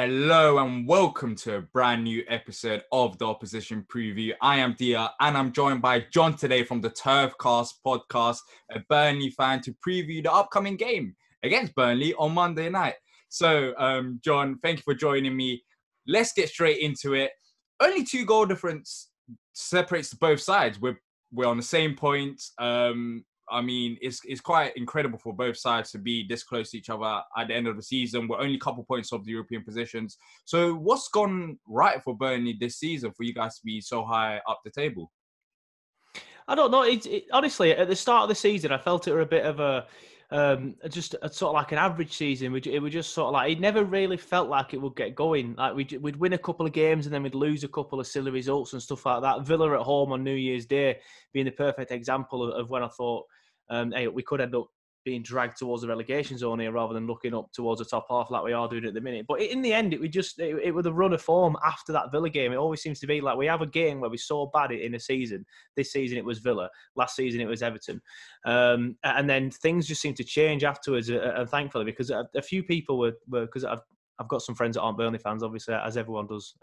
Hello and welcome to a brand new episode of the Opposition Preview. I am Dia and I'm joined by John today from the TurfCast Podcast, a Burnley fan, to preview the upcoming game against Burnley on Monday night. So, John, thank you for joining me. Let's get straight into it. Only 2 goal difference separates both sides. We're on the same point. I mean, it's quite incredible for both sides to be this close to each other at the end of the season. We're only a couple points off the European positions. So what's gone right for Burnley this season for you guys to be so high up the table? I don't know. Honestly, at the start of the season, I felt it were a bit of a sort of like an average season. It was just sort of like, it never really felt like it would get going. Like we'd win a couple of games and then we'd lose a couple of silly results and stuff like that. Villa at home on New Year's Day being the perfect example of when I thought, hey, we could end up being dragged towards the relegation zone here rather than looking up towards the top half like we are doing at the minute. But in the end, it was a run of form after that Villa game. It always seems to be like we have a game where we're so bad in a season. This season it was Villa. Last season it was Everton. And then things just seem to change afterwards, and thankfully, because a few people were because I've got some friends that aren't Burnley fans, obviously, as everyone does,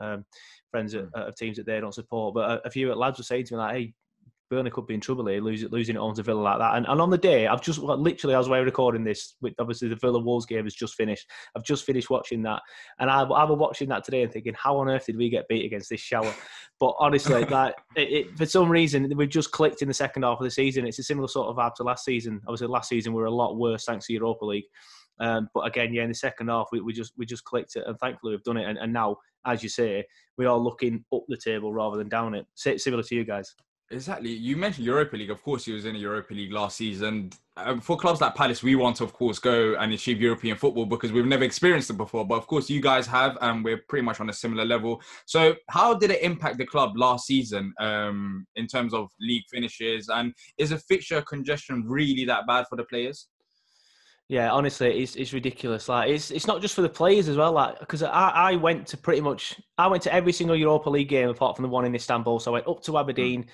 friends of teams that they don't support. But a few lads were saying to me like, hey, Burnley could be in trouble here, losing it on to Villa like that. And on the day, I've just, literally, as we're recording this, obviously the Villa Wolves game has just finished. I've just finished watching that. And I was watching that today and thinking, how on earth did we get beat against this shower? But honestly, like, for some reason, we've just clicked in the second half of the season. It's a similar sort of vibe to last season. Obviously, last season we were a lot worse thanks to Europa League. But again, in the second half, we just clicked it, and thankfully we've done it. And now, as you say, we are looking up the table rather than down it. Similar to you guys. Exactly. You mentioned Europa League. Of course, he was in the Europa League last season. For clubs like Palace, we want to, of course, go and achieve European football because we've never experienced it before. But of course, you guys have, and we're pretty much on a similar level. So how did it impact the club last season in terms of league finishes? And is the fixture congestion really that bad for the players? Yeah, honestly, it's ridiculous. Like, it's not just for the players as well. Like, because I went to every single Europa League game apart from the one in Istanbul. So I went up to Aberdeen,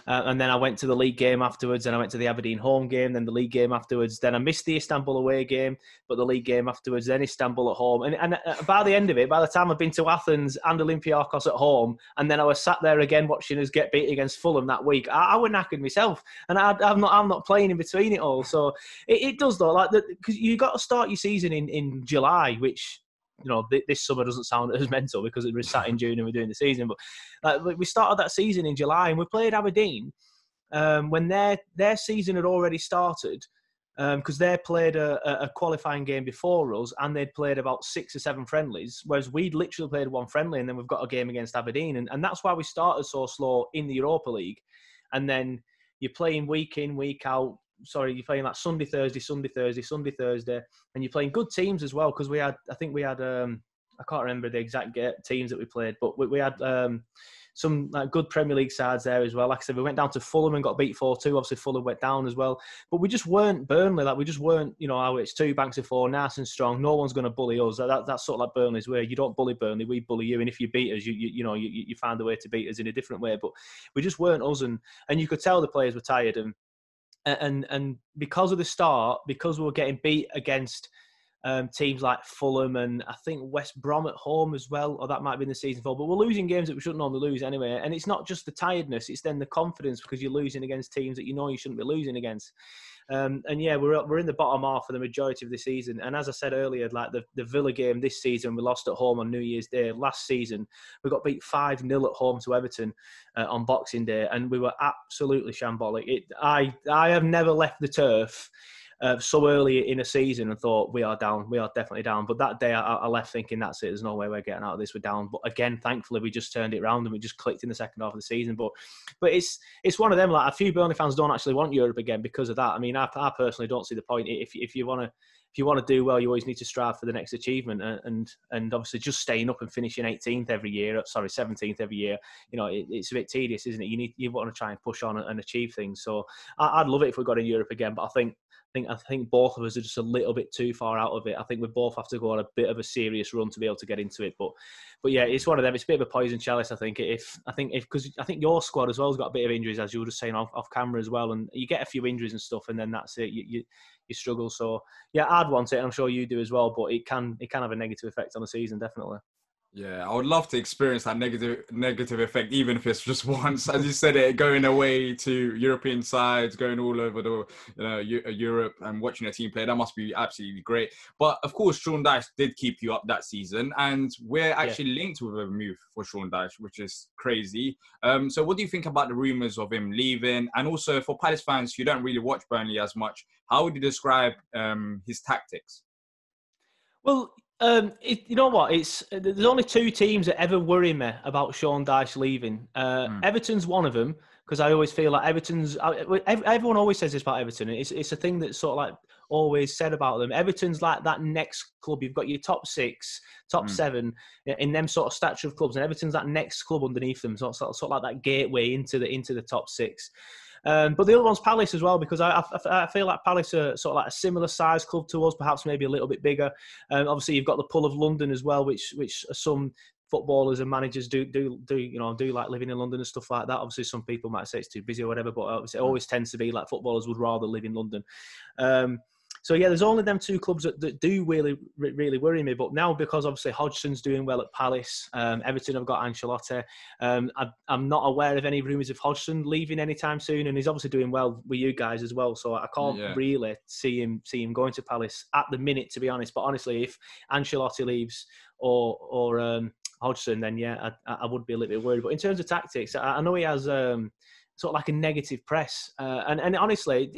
and then I went to the league game afterwards. And I went to the Aberdeen home game, then the league game afterwards. Then I missed the Istanbul away game, but the league game afterwards. Then Istanbul at home. And by the end of it, by the time I'd been to Athens and Olympiacos at home, and then I was sat there again watching us get beat against Fulham that week, I was knackered myself, and I'm not playing in between it all. So it does though, like because you got to start your season in July, which, you know, this summer doesn't sound as mental because it was sat in June and we're doing the season. But we started that season in July and we played Aberdeen when their season had already started, because they played a qualifying game before us and they'd played about 6 or 7 friendlies, whereas we'd literally played one friendly and then we've got a game against Aberdeen. And that's why we started so slow in the Europa League. And then you're playing week in, week out. Sorry, you're playing like Sunday, Thursday, and you're playing good teams as well, because we had I can't remember the exact teams that we played, but we had some like good Premier League sides there as well. Like I said, we went down to Fulham and got beat 4-2. Obviously, Fulham went down as well, but we just weren't Burnley. Like, we just weren't, you know, it's 2 banks of 4, nice and strong. No one's going to bully us. That's sort of like Burnley's way. You don't bully Burnley, we bully you. And if you beat us, you find a way to beat us in a different way. But we just weren't us, and you could tell the players were tired. And because of the start, because we were getting beat against teams like Fulham and I think West Brom at home as well, or that might have been the season before, but we're losing games that we shouldn't normally lose anyway. And it's not just the tiredness, it's then the confidence, because you're losing against teams that you know you shouldn't be losing against. And yeah, we're in the bottom half for the majority of the season. And as I said earlier, like the Villa game this season, we lost at home on New Year's Day. Last season, we got beat 5-0 at home to Everton on Boxing Day, and we were absolutely shambolic. I have never left the turf so early in a season and thought, we are definitely down. But that day I left thinking, that's it, there's no way we're getting out of this, we're down. But again, thankfully, we just turned it around and we just clicked in the second half of the season. But it's one of them, like, a few Burnley fans don't actually want Europe again because of that. I mean, I personally don't see the point. If you want to do well, you always need to strive for the next achievement, and obviously just staying up and finishing 17th every year, you know, it's a bit tedious, isn't it? You want to try and push on and achieve things. So I'd love it if we got in Europe again, but I think both of us are just a little bit too far out of it. I think we both have to go on a bit of a serious run to be able to get into it. But yeah, it's one of them. It's a bit of a poison chalice, I think. Because I think your squad as well has got a bit of injuries, as you were just saying off camera as well, and you get a few injuries and stuff, and then that's it. You struggle. So yeah, I'd want it, and I'm sure you do as well. But it can have a negative effect on the season, definitely. Yeah, I would love to experience that negative effect, even if it's just once. As you said, it going away to European sides, going all over the Europe and watching a team play. That must be absolutely great. But of course, Sean Dyche did keep you up that season, and we're actually linked with a move for Sean Dyche, which is crazy. So, what do you think about the rumours of him leaving? And also, for Palace fans who don't really watch Burnley as much, how would you describe his tactics? Well, you know what? There's only two teams that ever worry me about Sean Dyche leaving. Everton's one of them, because I always feel like everyone always says this about Everton. It's a thing that's sort of like always said about them. Everton's like that next club. You've got your top six, top seven in them sort of stature of clubs, and Everton's that next club underneath them, sort of like that gateway into the top six. But the other one's Palace as well, because I feel like Palace are sort of like a similar size club to us, perhaps maybe a little bit bigger. Obviously, you've got the pull of London as well, which some footballers and managers do like living in London and stuff like that. Obviously, some people might say it's too busy or whatever, but obviously it always tends to be like footballers would rather live in London. So yeah, there's only them two clubs that do really worry me. But now, because obviously Hodgson's doing well at Palace, Everton have got Ancelotti. I'm not aware of any rumours of Hodgson leaving anytime soon, and he's obviously doing well with you guys as well. So I can't really see him going to Palace at the minute, to be honest. But honestly, if Ancelotti leaves or Hodgson, then yeah, I would be a little bit worried. But in terms of tactics, I know he has sort of like a negative press, and honestly,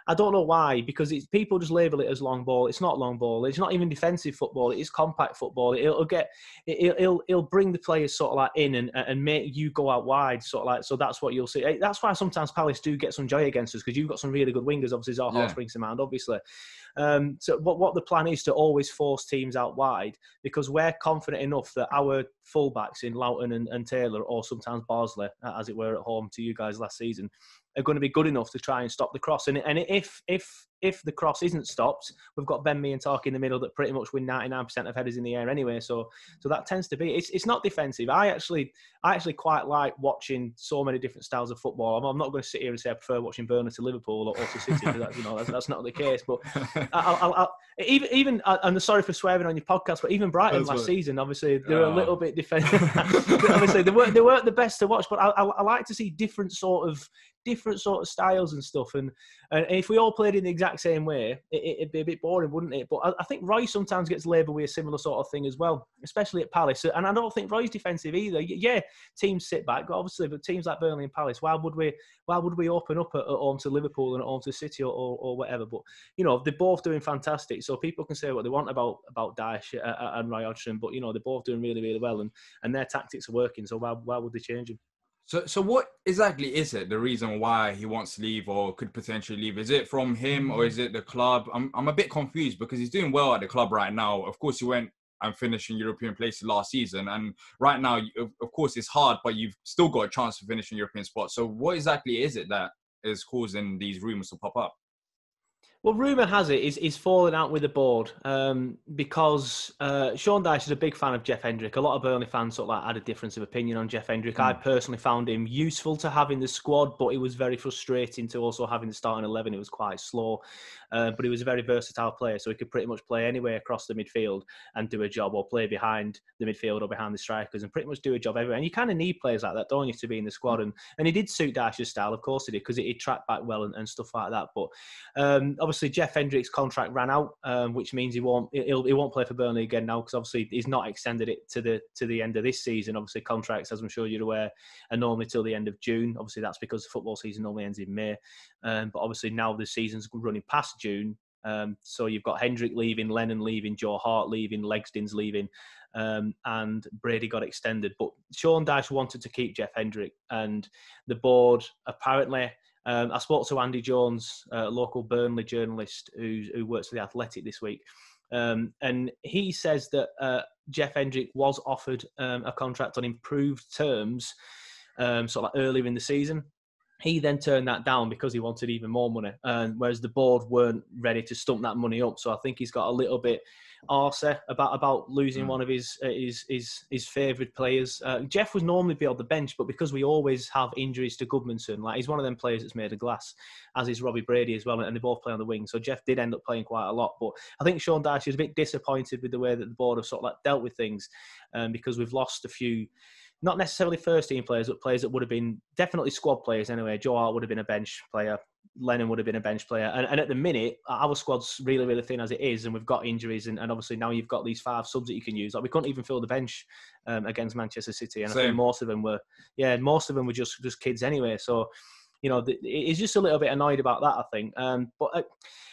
I don't know why, because people just label it as long ball. It's not long ball. It's not even defensive football. It is compact football. He'll bring the players sort of like in and make you go out wide, sort of like. So that's what you'll see. That's why sometimes Palace do get some joy against us, because you've got some really good wingers. Obviously, Zaha springs to mind, obviously. So what the plan is to always force teams out wide, because we're confident enough that our fullbacks in Loughton and Taylor, or sometimes Barnsley, as it were, at home to you guys last season, are going to be good enough to try and stop the cross. And if the cross isn't stopped, we've got Ben Mee and Tarky in the middle that pretty much win 99% of headers in the air anyway. So that tends to be, it's not defensive. I actually quite like watching so many different styles of football. I'm not going to sit here and say I prefer watching Burnley to Liverpool or to City, because that's not the case. But I'm sorry for swearing on your podcast, but even Brighton last season, obviously they're a little bit defensive. Obviously they weren't the best to watch, but I like to see different sort of styles and stuff. And if we all played in the exact same way, it'd be a bit boring, wouldn't it? But I think Roy sometimes gets labelled with a similar sort of thing as well, especially at Palace. And I don't think Roy's defensive either. Yeah, teams sit back, but obviously, but teams like Burnley and Palace, why would we open up at home to Liverpool and at home to City or whatever? But they're both doing fantastic. So people can say what they want about Dyche and Roy Hodgson, but they're both doing really, really well, and their tactics are working. So why would they change them? So what exactly is it, the reason why he wants to leave or could potentially leave? Is it from him or is it the club? I'm a bit confused, because he's doing well at the club right now. Of course, he went and finished in European places last season. And right now, of course, it's hard, but you've still got a chance to finish in European spots. So what exactly is it that is causing these rumours to pop up? Well, rumour has it he's falling out with the board because Sean Dyche is a big fan of Jeff Hendrick. A lot of Burnley fans sort of like had a difference of opinion on Jeff Hendrick. I personally found him useful to have in the squad, but it was very frustrating to also have in the starting 11. It was quite slow, but he was a very versatile player, so he could pretty much play anywhere across the midfield and do a job, or play behind the midfield or behind the strikers and pretty much do a job everywhere. And you kind of need players like that, don't you, to be in the squad? And he did suit Dyche's style, of course he did, because he tracked back well and stuff like that. But obviously Jeff Hendrick's contract ran out, which means he won't play for Burnley again now, because obviously he's not extended it to the end of this season. Obviously contracts, as I'm sure you're aware, are normally till the end of June. Obviously that's because the football season normally ends in May, but obviously now the season's running past June. So you've got Hendrick leaving, Lennon leaving, Joe Hart leaving, Legzdin's leaving, and Brady got extended. But Sean Dyche wanted to keep Jeff Hendrick, and the board apparently. I spoke to Andy Jones, a local Burnley journalist who works for The Athletic this week, and he says that Jeff Hendrick was offered a contract on improved terms sort of like earlier in the season. He then turned that down because he wanted even more money, whereas the board weren't ready to stump that money up. So I think he's got a little bit arsey about losing one of his favoured players. Jeff would normally be on the bench, but because we always have injuries to Goodmanson, like he's one of them players that's made of glass, as is Robbie Brady as well, and they both play on the wing. So Jeff did end up playing quite a lot. But I think Sean Dyche is a bit disappointed with the way that the board have sort of like dealt with things, because we've lost a few, not necessarily first team players, but players that would have been definitely squad players anyway. Joe Hart would have been a bench player. Lennon would have been a bench player. And at the minute, our squad's really, really thin as it is, and we've got injuries. And obviously now you've got these 5 subs that you can use. Like we couldn't even fill the bench against Manchester City. And I think most of them were just kids anyway. So, you know, he's just a little bit annoyed about that, I think. But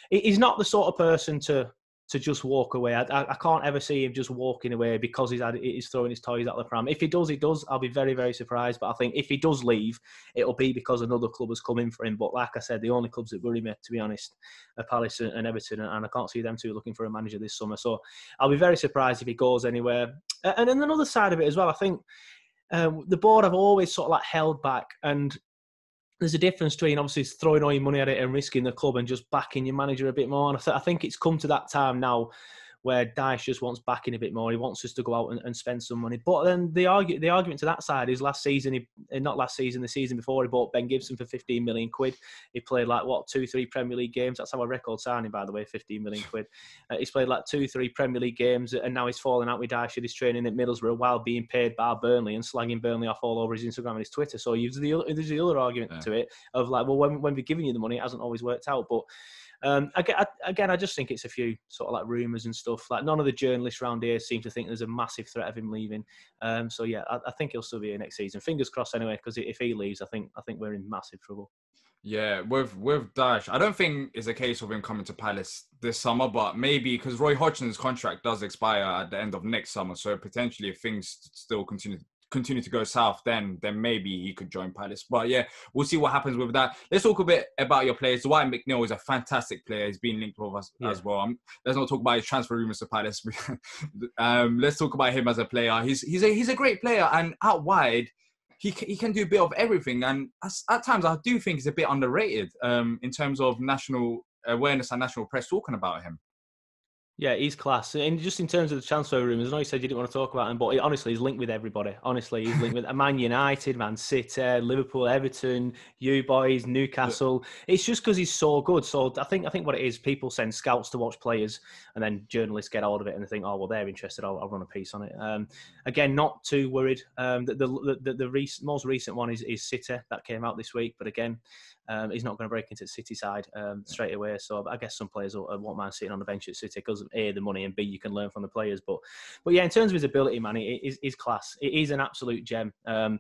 he's not the sort of person to just walk away. I can't ever see him just walking away because he's throwing his toys out the pram. If he does, he does. I'll be very, very surprised. But I think if he does leave, it'll be because another club has come in for him. But like I said, the only clubs that worry me, to be honest, are Palace and Everton, and I can't see them two looking for a manager this summer. So I'll be very surprised if he goes anywhere. And then another side of it as well, I think the board have always sort of like held back, and there's a difference between obviously throwing all your money at it and risking the club and just backing your manager a bit more. And I think it's come to that time now where Dyche just wants backing a bit more. He wants us to go out and spend some money. But then the argument to that side is the season before, he bought Ben Gibson for 15 million quid. He played like, 2-3 Premier League games. That's our record signing, by the way, 15 million quid. He's played like 2-3 Premier League games, and now he's falling out with Dyche at his training at Middlesbrough while being paid by Burnley and slagging Burnley off all over his Instagram and his Twitter. So there's the other argument to it of like, well, when we're giving you the money, it hasn't always worked out. But again, I just think it's a few sort of like rumours and stuff. Like none of the journalists around here seem to think there's a massive threat of him leaving. So yeah, I think he'll still be here next season. Fingers crossed anyway, because if he leaves, I think we're in massive trouble. Yeah, with Dyche, I don't think it's a case of him coming to Palace this summer, but maybe because Roy Hodgson's contract does expire at the end of next summer, so potentially if things still continue to go south, then maybe he could join Palace. But yeah, we'll see what happens with that. Let's talk a bit about your players. Dwight McNeil is a fantastic player. He's been linked with us as well. Let's not talk about his transfer rumours to Palace. Let's talk about him as a player. He's a great player, and out wide, he can do a bit of everything. And at times, I do think he's a bit underrated in terms of national awareness and national press talking about him. Yeah, he's class. And just in terms of the transfer rumours, I know you said you didn't want to talk about him, but honestly, he's linked with everybody. Honestly, he's linked with Man United, Man City, Liverpool, Everton, you boys, Newcastle. It's just because he's so good. So I think what it is, people send scouts to watch players, and then journalists get hold of it and they think, oh, well, they're interested. I'll run a piece on it. Again, not too worried. The most recent one is City that came out this week, but again, he's not going to break into the City side straight away. So I guess some players won't mind sitting on the bench at City because A, the money, and B, you can learn from the players. But yeah, in terms of his ability, man, he's class. He's an absolute gem. I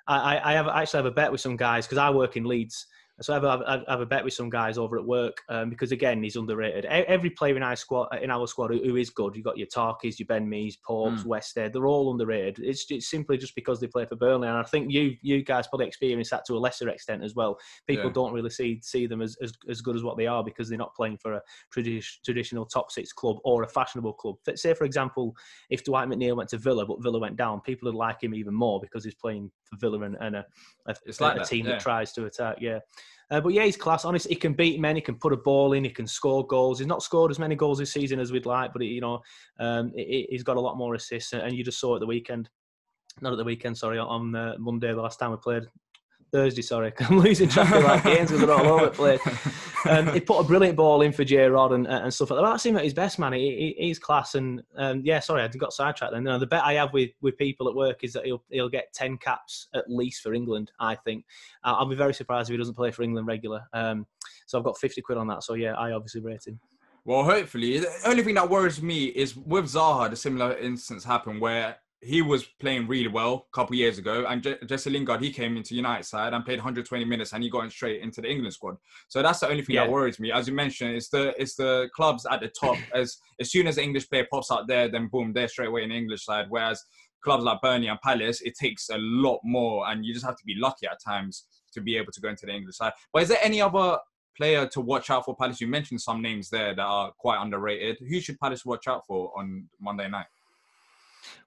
actually have a bet with some guys because I work in Leeds. So I have a bet with some guys over at work because, again, he's underrated. Every player in our squad who is good, you've got your Tarkies, your Ben Mees, Popes, Westhead, they're all underrated. It's simply just because they play for Burnley. And I think you guys probably experience that to a lesser extent as well. People don't really see them as good as what they are because they're not playing for a traditional top six club or a fashionable club. Say, for example, if Dwight McNeil went to Villa, but Villa went down, people would like him even more because he's playing for Villa and a team that tries to attack. Yeah. But yeah, he's class. Honestly, he can beat men. He can put a ball in. He can score goals. He's not scored as many goals this season as we'd like, but he's got a lot more assists. And you just saw it the weekend. Not at the weekend, sorry. On Monday, the last time we played. Thursday, sorry. I'm losing track of like games because they're all over the place. He put a brilliant ball in for J-Rod and stuff like that. That's him at his best, man. He's class. And yeah, sorry, I got sidetracked then. The bet I have with people at work is that he'll get 10 caps at least for England, I think. I'll be very surprised if he doesn't play for England regular. So I've got 50 quid on that. So yeah, I obviously rate him. Well, hopefully. The only thing that worries me is with Zaha, the similar instance happened where he was playing really well a couple of years ago, and Jesse Lingard, he came into United side and played 120 minutes, and he got straight into the England squad. So that's the only thing that worries me. As you mentioned, it's the clubs at the top. As soon as the English player pops out there, then boom, they're straight away in the English side. Whereas clubs like Burnley and Palace, it takes a lot more, and you just have to be lucky at times to be able to go into the English side. But is there any other player to watch out for Palace? You mentioned some names there that are quite underrated. Who should Palace watch out for on Monday night?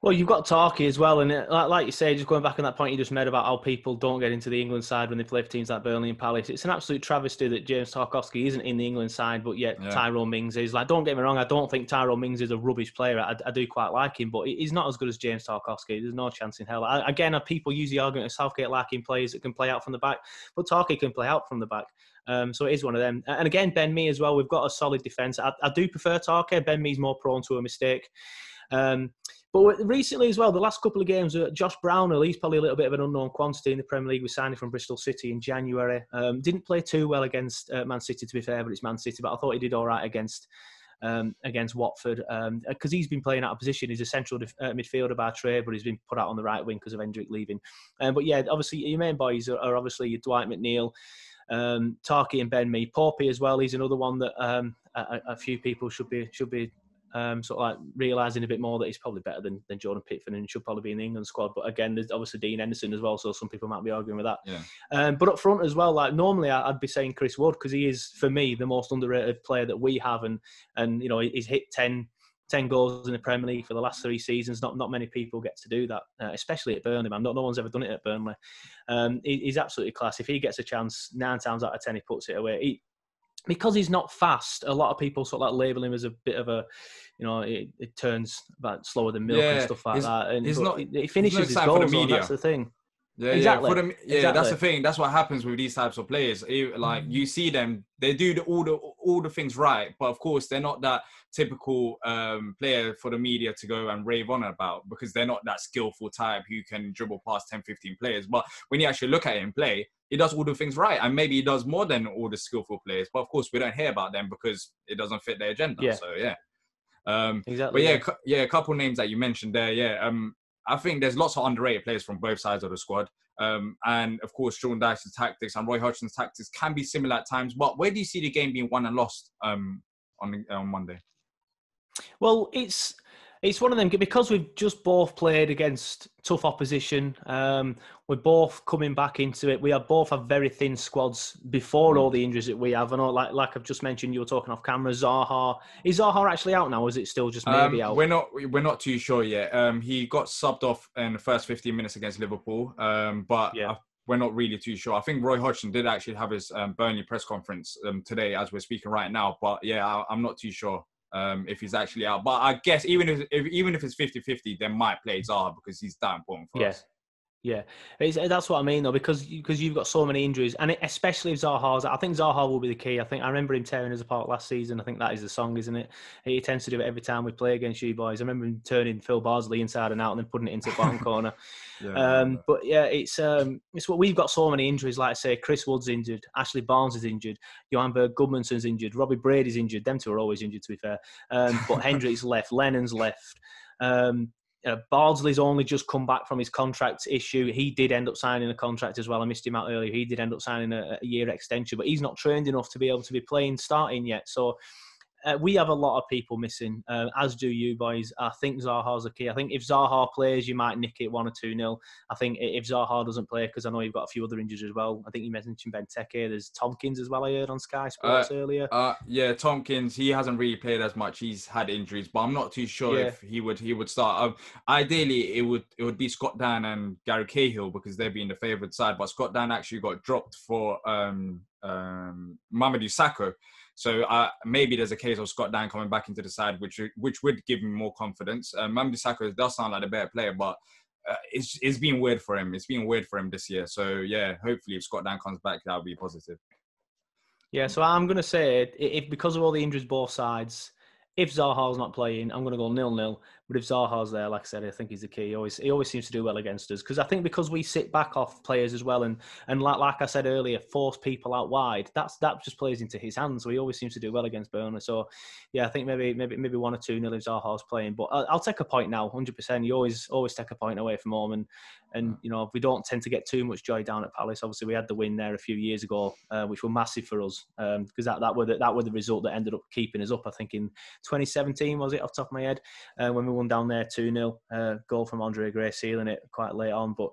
Well, you've got Tarky as well, and like you say, just going back on that point you just made about how people don't get into the England side when they play for teams like Burnley and Palace. It's an absolute travesty that James Tarkowski isn't in the England side, but yet Tyrone Mings is. Like, don't get me wrong, I don't think Tyrone Mings is a rubbish player. I do quite like him, but he's not as good as James Tarkowski. There's no chance in hell. Again, people use the argument of Southgate liking players that can play out from the back, but Tarky can play out from the back. So it is one of them. And again, Ben Mee as well. We've got a solid defence. I do prefer Tarky. Ben Mee's more prone to a mistake. But recently as well, the last couple of games, Josh Brownhill, he's probably a little bit of an unknown quantity in the Premier League. We signed him from Bristol City in January. Didn't play too well against Man City, to be fair, but it's Man City. But I thought he did all right against Watford because he's been playing out of position. He's a central midfielder by trade, but he's been put out on the right wing because of Hendrick leaving. But yeah, obviously your main boys are obviously Dwight McNeil, Tarky and Ben Mee. Poppy as well. He's another one that a few people should be sort of like realising a bit more that he's probably better than Jordan Pickford and should probably be in the England squad. But again, there's obviously Dean Henderson as well, so some people might be arguing with that. Yeah. But up front as well, like normally I'd be saying Chris Wood because he is, for me, the most underrated player that we have, and you know he's hit 10 goals in the Premier League for the last 3 seasons. Not many people get to do that, especially at Burnley, man. No one's ever done it at Burnley. He's absolutely class. If he gets a chance, 9 times out of 10 he puts it away. Because he's not fast, a lot of people sort of like label him as a bit of a, you know, it turns about slower than milk and stuff like that. And he finishes his goals, and that's the thing. Yeah, exactly. Exactly. That's the thing. That's what happens with these types of players. Like you see them, they do all the things right, but of course they're not that typical player for the media to go and rave on about because they're not that skillful type who can dribble past 10, 15 players. But when you actually look at him play, he does all the things right, and maybe he does more than all the skillful players. But of course, we don't hear about them because it doesn't fit their agenda. Yeah. So yeah, exactly. But a couple of names that you mentioned there. Yeah, I think there's lots of underrated players from both sides of the squad. And of course, Sean Dyche's tactics and Roy Hodgson's tactics can be similar at times. But where do you see the game being won and lost on Monday? Well, it's one of them because we've just both played against tough opposition. We're both coming back into it. We both have very thin squads before all the injuries that we have. I know, like I've just mentioned, you were talking off camera. Zaha, is Zaha actually out now? Or is it still just maybe out? We're not too sure yet. He got subbed off in the first 15 minutes against Liverpool, but we're not really too sure. I think Roy Hodgson did actually have his Burnley press conference today as we're speaking right now. But yeah, I'm not too sure. If he's actually out. But I guess even if it's 50-50, they might play Zaha because he's that important for us. Yeah, that's what I mean though, because you've got so many injuries, and especially if Zaha's. I think Zaha will be the key. I remember him tearing us apart last season. I think that is the song, isn't it? He tends to do it every time we play against you boys. I remember him turning Phil Bardsley inside and out and then putting it into the bottom corner. But yeah, it's what we've got so many injuries. Like I say, Chris Wood's injured, Ashley Barnes is injured, Johan Berg Gudmundsson's injured, Robbie Brady's injured. Them two are always injured, to be fair. But Hendrick's left, Lennon's left. Bardsley's only just come back from his contract issue. He did end up signing a contract as well. I missed him out earlier. He did end up signing a year extension, but he's not trained enough to be able to be starting yet. So we have a lot of people missing, as do you boys. I think Zaha's the key. I think if Zaha plays, you might nick it 1 or 2-0. I think if Zaha doesn't play, because I know you've got a few other injuries as well. I think you mentioned Benteke. There's Tompkins as well, I heard on Sky Sports earlier. Yeah, Tompkins, he hasn't really played as much. He's had injuries, but I'm not too sure if he would start. Ideally, it would be Scott Dan and Gary Cahill because they'd be in the favoured side. But Scott Dan actually got dropped for Mamadou Sakho. So maybe there's a case of Scott Dan coming back into the side, which would give him more confidence. Mamadou Sakho does sound like a better player, but it's been weird for him. It's been weird for him this year. So yeah, hopefully if Scott Dan comes back, that'll be positive. Yeah, so I'm going to say, if because of all the injuries both sides, if Zaha's not playing, I'm going to go 0-0. But if Zaha's there, like I said, I think he's the key. He always seems to do well against us. Because I think because we sit back off players as well, and like I said earlier, force people out wide, that just plays into his hands. So he always seems to do well against Burnley. So yeah, I think maybe 1 or 2-0 if Zaha's playing. But I'll take a point now, 100%. You always take a point away from home, and you know, we don't tend to get too much joy down at Palace. Obviously, we had the win there a few years ago, which were massive for us, because that were the result that ended up keeping us up. I think in 2017 was it, off the top of my head, when we won down there 2-0, goal from Andre Gray sealing it quite late on. But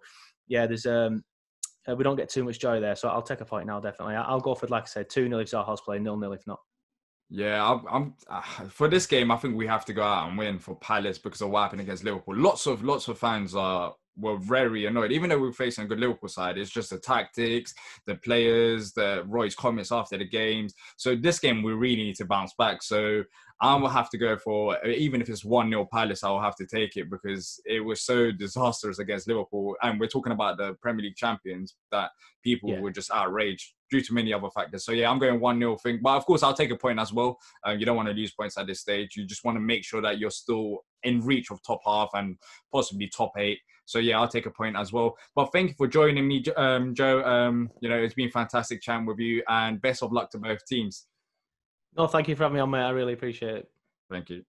yeah, there's we don't get too much joy there, so I'll take a point now, definitely. I'll go for, like I said, 2-0 if Zaha's playing, 0-0 if not. Yeah, I'm for this game. I think we have to go out and win for Palace because of what happened against Liverpool. Lots of fans were very annoyed, even though we were facing a good Liverpool side. It's just the tactics, the players, the Roy's comments after the games. So this game we really need to bounce back. So I will have to go for, even if it's 1-0 Palace, I will have to take it because it was so disastrous against Liverpool. And we're talking about the Premier League champions that people were just outraged due to many other factors. So yeah, I'm going 1-0 thing. But of course, I'll take a point as well. You don't want to lose points at this stage. You just want to make sure that you're still in reach of top half and possibly top 8. So yeah, I'll take a point as well. But thank you for joining me, Joe. It's been fantastic chatting with you, and best of luck to both teams. No, thank you for having me on, mate. I really appreciate it. Thank you.